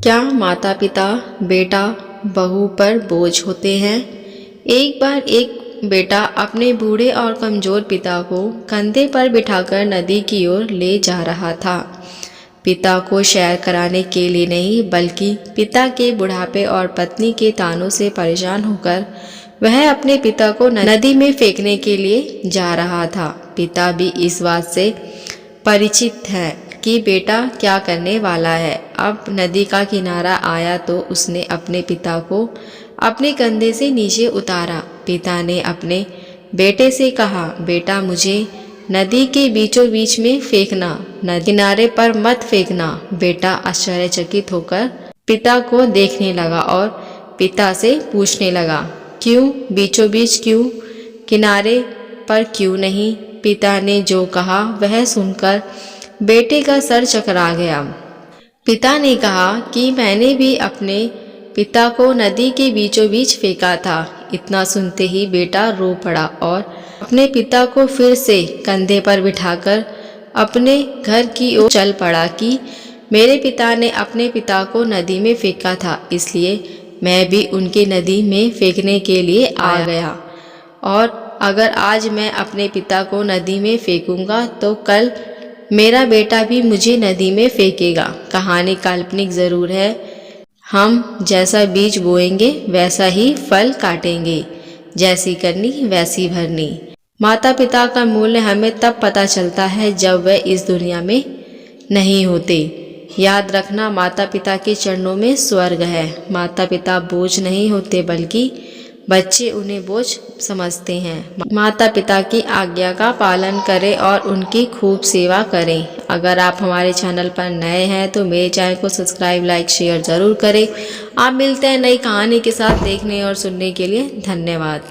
क्या माता पिता बेटा बहू पर बोझ होते हैं? एक बार एक बेटा अपने बूढ़े और कमज़ोर पिता को कंधे पर बिठाकर नदी की ओर ले जा रहा था। पिता को सैर कराने के लिए नहीं, बल्कि पिता के बुढ़ापे और पत्नी के तानों से परेशान होकर वह अपने पिता को नदी में फेंकने के लिए जा रहा था। पिता भी इस बात से परिचित है कि बेटा क्या करने वाला है। अब नदी का किनारा आया तो उसने अपने पिता को अपने कंधे से नीचे उतारा। पिता ने अपने बेटे से कहा, बेटा मुझे नदी के बीचों बीच में फेंकना, नदी किनारे पर मत फेंकना। बेटा आश्चर्यचकित होकर पिता को देखने लगा और पिता से पूछने लगा, क्यों बीचों बीच, क्यों किनारे पर क्यों नहीं? पिता ने जो कहा वह सुनकर बेटे का सर चकरा गया। पिता ने कहा कि मैंने भी अपने पिता को नदी के बीचों बीच फेंका था। इतना सुनते ही बेटा रो पड़ा और अपने पिता को फिर से कंधे पर बिठाकर अपने घर की ओर चल पड़ा कि मेरे पिता ने अपने पिता को नदी में फेंका था, इसलिए मैं भी उनके नदी में फेंकने के लिए आ गया। और अगर आज मैं अपने पिता को नदी में फेंकूंगा तो कल मेरा बेटा भी मुझे नदी में फेंकेगा। कहानी काल्पनिक ज़रूर है, हम जैसा बीज बोएंगे वैसा ही फल काटेंगे, जैसी करनी वैसी भरनी। माता पिता का मूल्य हमें तब पता चलता है जब वह इस दुनिया में नहीं होते। याद रखना, माता पिता के चरणों में स्वर्ग है। माता पिता बोझ नहीं होते, बल्कि बच्चे उन्हें बोझ समझते हैं। माता पिता की आज्ञा का पालन करें और उनकी खूब सेवा करें। अगर आप हमारे चैनल पर नए हैं तो मेरे चैनल को सब्सक्राइब, लाइक, शेयर ज़रूर करें। आप मिलते हैं नई कहानी के साथ। देखने और सुनने के लिए धन्यवाद।